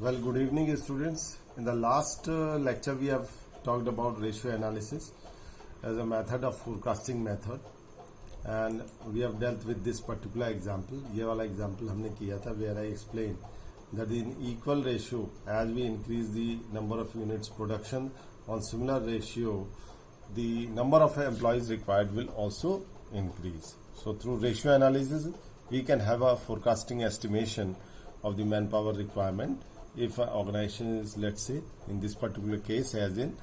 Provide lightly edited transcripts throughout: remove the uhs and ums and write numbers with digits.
Well, good evening, students. In the last lecture, we have talked about ratio analysis as a method of forecasting method, and we have dealt with this particular example. ये वाला example हमने किया था, where I explained that in equal ratio, as we increase the number of units production, on similar ratio, the number of employees required will also increase. So through ratio analysis, we can have a forecasting estimation of the manpower requirement if an organization is, let's say, in this particular case, as in,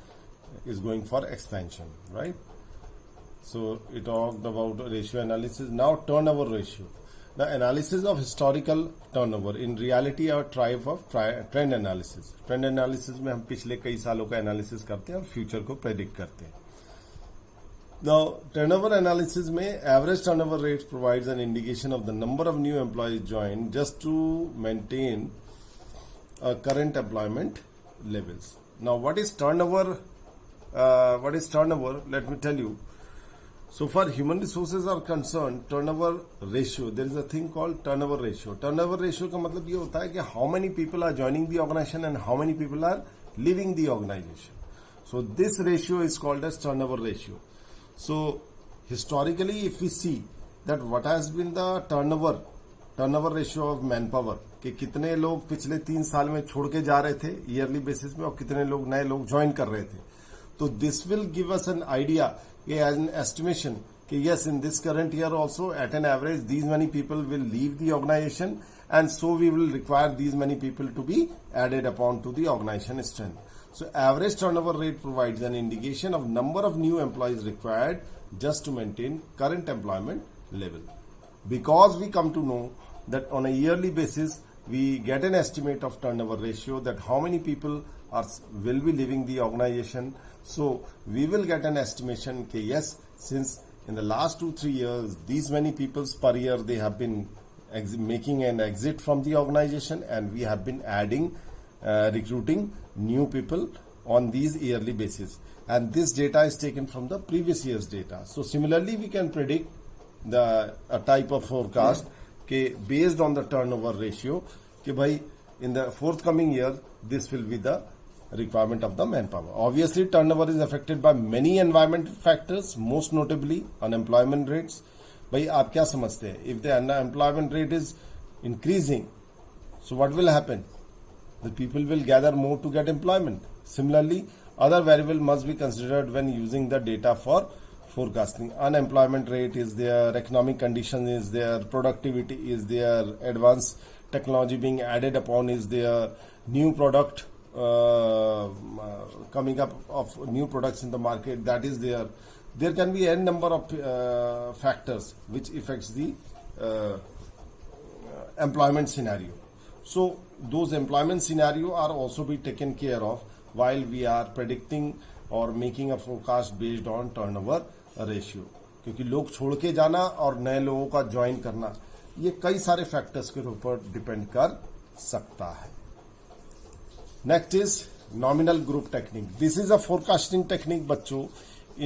is going for expansion, right? So it talked about ratio analysis. Now turnover ratio. The analysis of historical turnover. In reality, our type of trend analysis. Trend analysis में हम पिछले कई सालों का analysis करते हैं और future को predict करते हैं. Now, turnover analysis में average turnover rate provides an indication of the number of new employees joined just to maintain current employment levels. Now, what is turnover? Let me tell you. So far, human resources are concerned, turnover ratio. There is a thing called turnover ratio. Turnover ratio का मतलब ये होता है कि how many people are joining the organization and how many people are leaving the organization. So this ratio is called as turnover ratio. So historically, if we see that what has been the turnover ratio of manpower, कि कितने लोग पिछले 3 साल में छोड़ के जा रहे थे ईयरली बेसिस में और कितने लोग नए लोग ज्वाइन कर रहे थे, तो this will give us an idea as an estimation कि yes, in this current year also at an average these many people will leave the organization and so we will require these many people to be added upon to the organization strength. So average turnover rate provides an indication of number of new employees required just to maintain current employment level. Because we come to know that on a yearly basis we get an estimate of turnover ratio, that how many people will be leaving the organization. So we will get an estimation that yes, since in the last 2-3 years these many people per year they have been making an exit from the organization and we have been adding recruiting new people on these yearly basis, and this data is taken from the previous year's data. So similarly we can predict a type of forecast based on the turnover ratio कि भाई in the forthcoming year this will be the requirement of the manpower. Obviously turnover is affected by many environmental factors, most notably unemployment rates. भाई आप क्या समझते हैं, if the unemployment rate is increasing, so what will happen? The people will gather more to get employment. Similarly, other variable must be considered when using the data for forecasting. Unemployment rate is there, economic condition is there, productivity is there, advanced technology being added upon is there, new product coming up of new products in the market, that is there. There can be n number of factors which affects the employment scenario. So those employment scenario are also be taken care of while we are predicting or making a forecast based on turnover ratio, क्योंकि लोग छोड़ के जाना और नए लोगों का join करना ये कई सारे फैक्टर्स के ऊपर डिपेंड कर सकता है. Next is nominal group technique. This is a forecasting technique बच्चों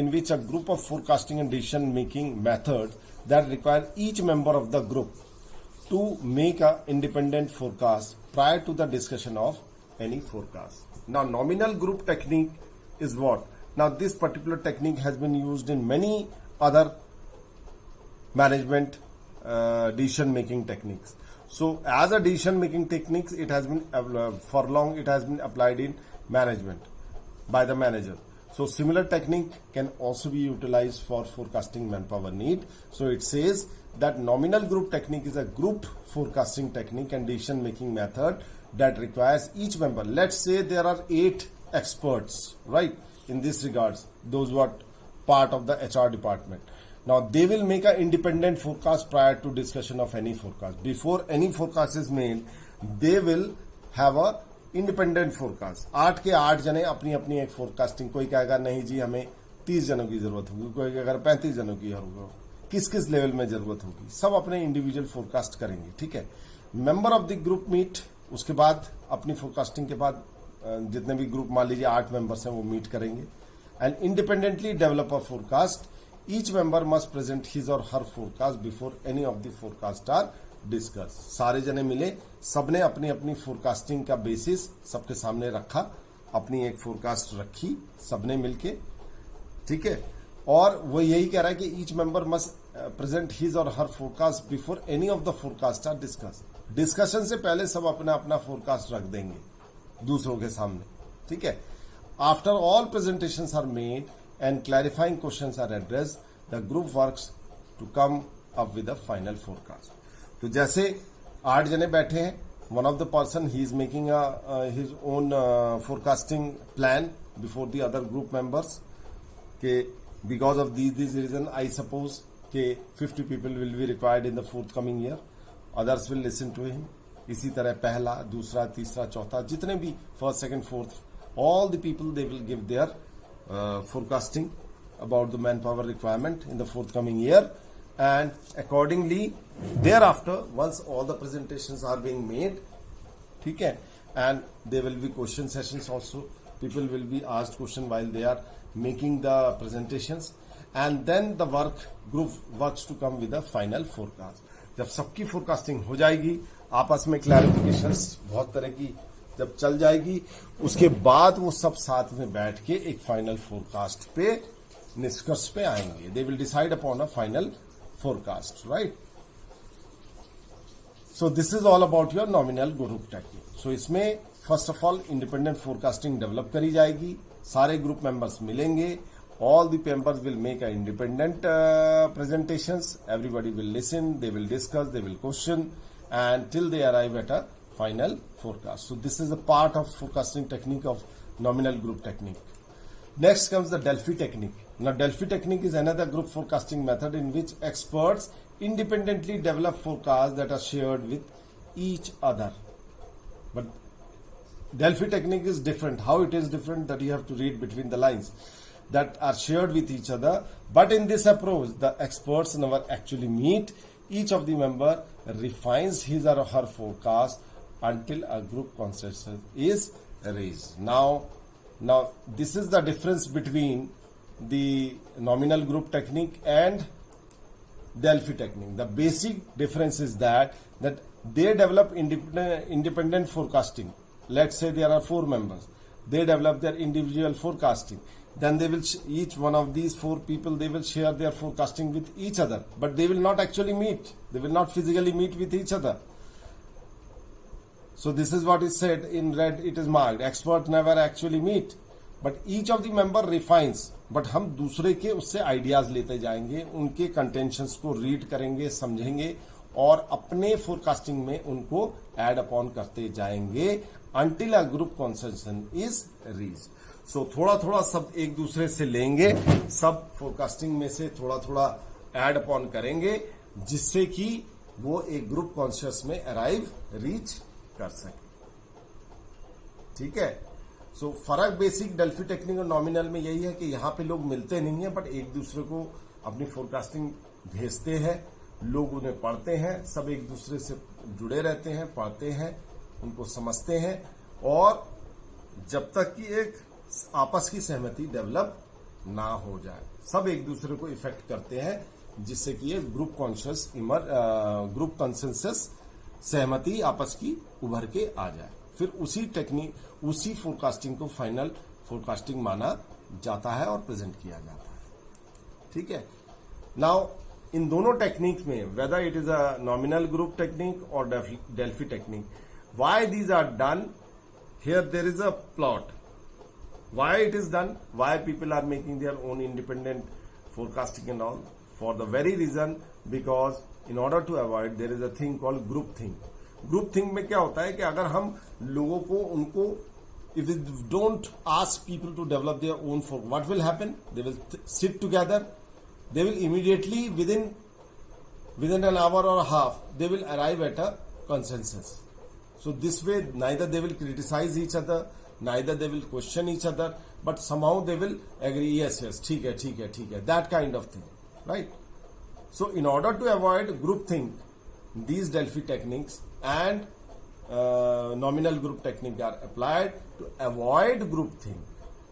in which a group of forecasting and decision making methods that require each member of the group to make an independent forecast prior to the discussion of any forecast. Now nominal group technique is what? Now this particular technique has been used in many other management decision making techniques. So as a decision making techniques, it has been for long it has been applied in management by the manager. So similar technique can also be utilized for forecasting manpower need. So it says that nominal group technique is a group forecasting technique and decision making method that requires each member. Let's say there are 8 experts, right, in this regards, those who are part of the HR department. Now they will make an independent forecast prior to discussion of any forecast. Before any forecast is made, they will have a independent forecast. 8 के 8 जने अपनी अपनी एक forecasting. कोई कहेगा नहीं जी हमें 30 जनों की जरूरत होगी, कोई कहेगा 35 जनों की होगी, किस किस लेवल में जरूरत होगी, सब अपने इंडिविजुअल फोरकास्ट करेंगे. ठीक है. Member of the group meet, उसके बाद अपनी फोरकास्टिंग के बाद जितने भी ग्रुप मान लीजिए 8 मेंबर्स हैं वो मीट करेंगे and independently develop a forecast. Each member must present his or her forecast before any of the forecast are discuss. सारे जने मिले, सबने अपनी अपनी फोरकास्टिंग का बेसिस सबके सामने रखा, अपनी एक फोरकास्ट रखी सबने मिलके, ठीक है। और वो यही कह रहा है कि each member must present his or her forecast before any of the forecast are discuss. Discussion से पहले सब अपना अपना फोरकास्ट रख देंगे दूसरों के सामने, ठीक है। After all presentations are made and clarifying questions are addressed, the group works to come up with a final forecast. तो जैसे 8 जने बैठे हैं, one of the person he is making his own forecasting plan before the other group members के because of this reason I suppose के 50 people will be required in the fourth coming year, others will listen to him. इसी तरह पहला, दूसरा, तीसरा, चौथा, जितने भी first, second, fourth, all the people they will give their forecasting about the manpower requirement in the forthcoming year, and accordingly thereafter once all the presentations are being made, ठीक है, and there will be question sessions also, people will be asked question while they are making the presentations, and then the group works to come with a final forecast। जब सबकी forecasting हो जाएगी, आपस में clarifications बहुत तरह की जब चल जाएगी, उसके बाद वो सब साथ में बैठ के एक फाइनल फोरकास्ट पे, निष्कर्ष पे आएंगे। They will decide upon a final forecast, right. So this is all about your nominal group technique. So इसमें first of all independent forecasting develop करी जाएगी, सारे ग्रुप मेंबर्स मिलेंगे, all the members will make a independent presentations, everybody will listen, they will discuss, they will question, and till they arrive at a final forecast. So this is a part of forecasting technique of nominal group technique. Next comes the Delphi technique. Now Delphi technique is another group forecasting method in which experts independently develop forecasts that are shared with each other. But Delphi technique is different. How it is different, that you have to read between the lines, that are shared with each other. But in this approach, the experts never actually meet. Each of the member refines his or her forecast until a group consensus is reached. Now this is the difference between the nominal group technique and Delphi technique. The basic difference is that they develop independent forecasting. Let's say there are 4 members. They develop their individual forecasting. Then they will, each one of these 4 people, they will share their forecasting with each other, but they will not actually meet. They will not physically meet with each other. So this is what is said in red, it is marked, expert never actually meet, but each of the member refines. But हम दूसरे के उससे ideas लेते जाएंगे, उनके contentions को read करेंगे, समझेंगे और अपने फोरकास्टिंग में उनको एड अपॉन करते जाएंगे until a group consensus is reached. So थोड़ा थोड़ा सब एक दूसरे से लेंगे, सब फोरकास्टिंग में से थोड़ा थोड़ा एड अपॉन करेंगे, जिससे कि वो एक ग्रुप कॉन्शियस में अराइव रीच कर सके, ठीक है। सो फर्क बेसिक डेल्फी टेक्निक और नॉमिनल में यही है कि यहां पे लोग मिलते नहीं है, बट एक दूसरे को अपनी फोरकास्टिंग भेजते हैं, लोग उन्हें पढ़ते हैं, सब एक दूसरे से जुड़े रहते हैं, पढ़ते हैं, उनको समझते हैं, और जब तक कि एक आपस की सहमति डेवलप ना हो जाए, सब एक दूसरे को इफेक्ट करते हैं, जिससे कि एक ग्रुप कॉन्शियस ग्रुप कंसेंसस सहमति आपस की उभर के आ जाए। फिर उसी टेक्निक, उसी फोरकास्टिंग को फाइनल फोरकास्टिंग माना जाता है और प्रेजेंट किया जाता है, ठीक है। नाउ इन दोनों टेक्निक में, whether it is a nominal group technique or Delphi technique, why these are done, here there is a plot. Why it is done, why people are making their own independent forecasting and all, for the very reason because in order to avoid, there is a thing called group think. Group think में क्या होता है कि अगर हम लोगों को उनको, if we don't ask people to develop their own forecast, what will happen? They will sit together, they will immediately within an hour or a half, they will arrive at a consensus. So this way, neither they will criticize each other, neither they will question each other, but somehow they will agree, yes, ठीक है, that kind of thing, right? So in order to avoid groupthink, these Delphi techniques and nominal group technique are applied to avoid groupthink.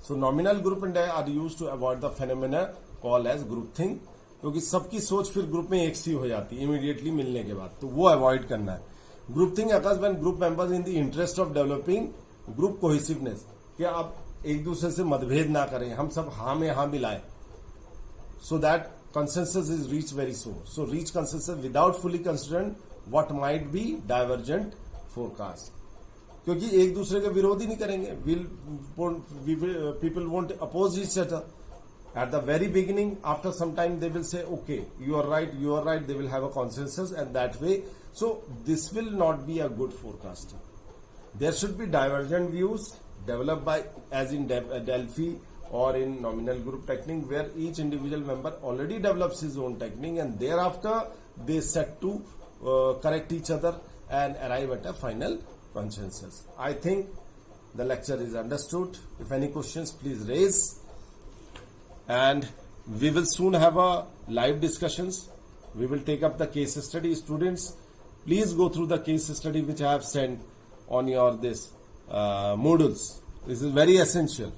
So nominal group are used to avoid the phenomena called as groupthink, क्योंकि सबकी सोच फिर group में एक सी हो जाती है immediately मिलने के बाद, तो वो अवॉइड करना है। Group thing occurs when group members in the interest of developing group cohesiveness, कि आप एक दूसरे से मतभेद ना करें, हम सब हाँ में हाँ मिलाएं, so that consensus is reached very soon. So reach consensus without fully considering what might be divergent forecast. क्योंकि एक दूसरे के विरोध ही नहीं करेंगे, people won't oppose each other. At the very beginning, after some time, they will say, okay, you are right, they will have a consensus, and that way, so this will not be a good forecasting. There should be divergent views developed by, as in Delphi or in nominal group technique, where each individual member already develops his own technique, and thereafter they set to correct each other and arrive at a final consensus. I think the lecture is understood. If any questions, please raise. And we will soon have a live discussions. We will take up the case study. Students, please go through the case study which I have sent on your this modules. This is very essential.